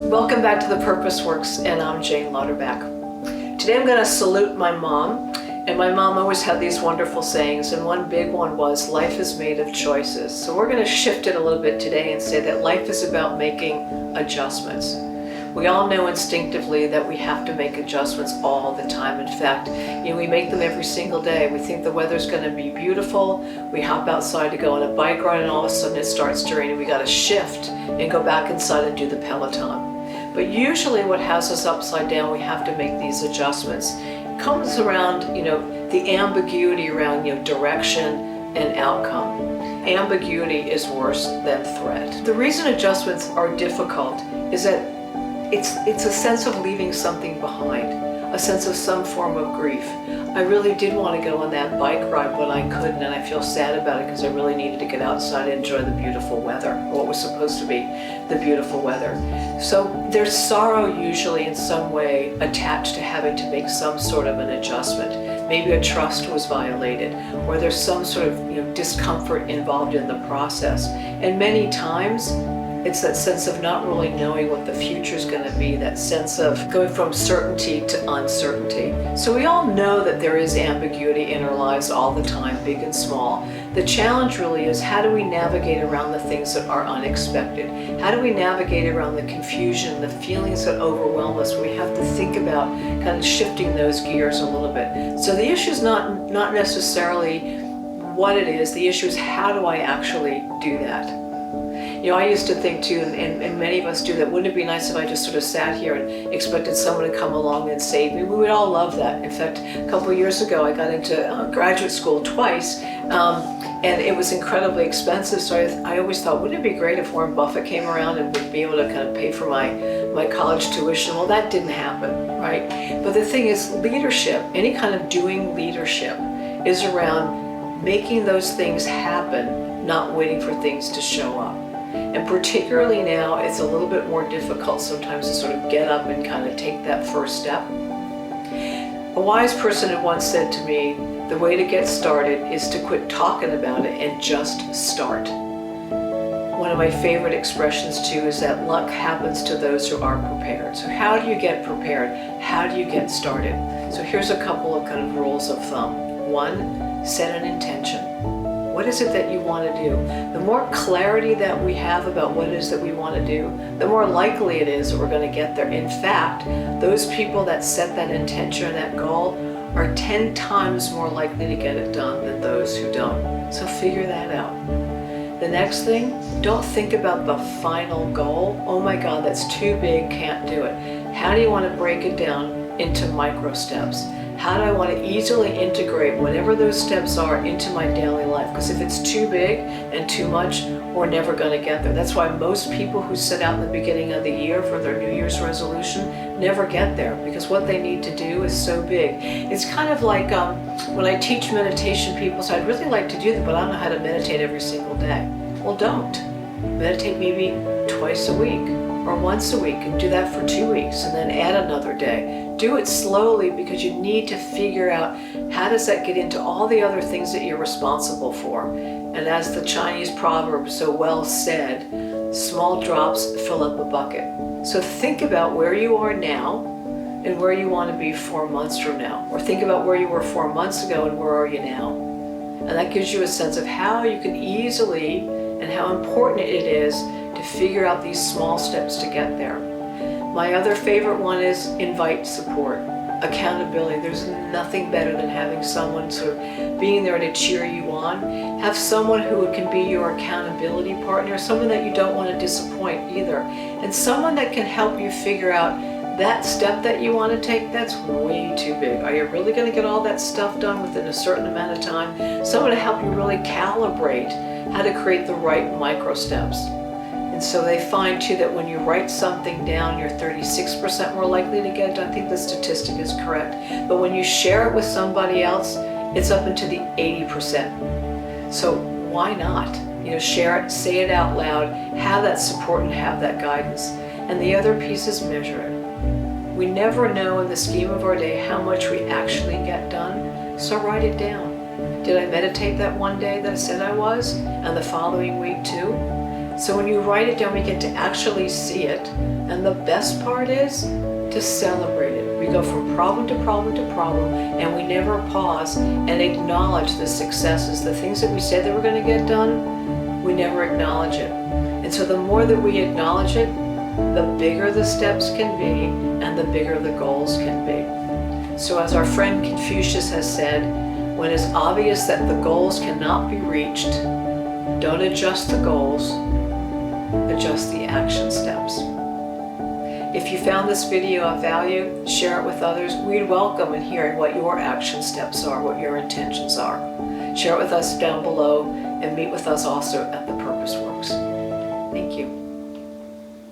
Welcome back to The Purpose Works, and I'm Jane Lauterbach. Today I'm going to salute my mom, and my mom always had these wonderful sayings, and one big one was, life is made of choices. So we're going to shift it a little bit today and say that life is about making adjustments. We all know instinctively that we have to make adjustments all the time. In fact, we make them every single day. We think the weather's going to be beautiful. We hop outside to go on a bike ride, and all of a sudden it starts to rain, and we got to shift and go back inside and do the Peloton. But usually what has us upside down, we have to make these adjustments. It comes around, the ambiguity around, direction and outcome. Ambiguity is worse than threat. The reason adjustments are difficult is that it's a sense of leaving something behind, a sense of some form of grief. I really did want to go on that bike ride, but I couldn't, and I feel sad about it because I really needed to get outside and enjoy the beautiful weather, or what was supposed to be the beautiful weather. So there's sorrow usually in some way attached to having to make some sort of an adjustment. Maybe a trust was violated, or there's some sort of discomfort involved in the process. And many times, it's that sense of not really knowing what the future is going to be, that sense of going from certainty to uncertainty. So we all know that there is ambiguity in our lives all the time, big and small. The challenge really is, how do we navigate around the things that are unexpected? How do we navigate around the confusion, the feelings that overwhelm us? We have to think about kind of shifting those gears a little bit. So the issue is not necessarily what it is. The issue is, how do I actually do that? I used to think too, and many of us do, that wouldn't it be nice if I just sort of sat here and expected someone to come along and save me? We would all love that. In fact, a couple of years ago, I got into graduate school twice, and it was incredibly expensive. So I always thought, wouldn't it be great if Warren Buffett came around and would be able to kind of pay for my college tuition? Well, that didn't happen, right? But the thing is, leadership, any kind of doing leadership, is around making those things happen, not waiting for things to show up. And particularly now, it's a little bit more difficult sometimes to sort of get up and kind of take that first step. A wise person had once said to me, the way to get started is to quit talking about it and just start. One of my favorite expressions too is that luck happens to those who are prepared. So how do you get prepared? How do you get started? So here's a couple of kind of rules of thumb. 1, set an intention. What is it that you want to do? The more clarity that we have about what it is that we want to do, the more likely it is that we're going to get there. In fact, those people that set that intention and that goal are 10 times more likely to get it done than those who don't. So figure that out. The next thing, don't think about the final goal. Oh my God, that's too big, can't do it. How do you want to break it down into micro steps? How do I want to easily integrate whatever those steps are into my daily life? Because if it's too big and too much, we're never going to get there. That's why most people who set out in the beginning of the year for their New Year's resolution never get there, because what they need to do is so big. It's kind of like when I teach meditation, people say, I'd really like to do that, but I don't know how to meditate every single day. Well, don't. Meditate maybe twice a week or once a week, and do that for 2 weeks, and then add another day. Do it slowly, because you need to figure out, how does that get into all the other things that you're responsible for? And as the Chinese proverb so well said, small drops fill up a bucket. So think about where you are now and where you want to be 4 months from now. Or think about where you were 4 months ago and where are you now. And that gives you a sense of how you can easily, and how important it is, to figure out these small steps to get there. My other favorite one is invite support, accountability. There's nothing better than having someone sort of being there to cheer you on. Have someone who can be your accountability partner, someone that you don't want to disappoint either, and someone that can help you figure out that step that you want to take, that's way too big. Are you really going to get all that stuff done within a certain amount of time? Someone to help you really calibrate how to create the right micro steps. And so they find too that when you write something down, you're 36% more likely to get it done. I think the statistic is correct. But when you share it with somebody else, it's up into the 80%. So why not? Share it, say it out loud, have that support and have that guidance. And the other piece is measure it. We never know in the scheme of our day how much we actually get done, so write it down. Did I meditate that one day that I said I was? And the following week too? So when you write it down, we get to actually see it. And the best part is to celebrate it. We go from problem to problem to problem, and we never pause and acknowledge the successes, the things that we said that we're going to get done, we never acknowledge it. And so the more that we acknowledge it, the bigger the steps can be and the bigger the goals can be. So as our friend Confucius has said, when it's obvious that the goals cannot be reached, don't adjust the goals, adjust the action steps. If you found this video of value, share it with others. We'd welcome in hearing what your action steps are, what your intentions are. Share it with us down below and meet with us also at the Purpose Works. Thank you.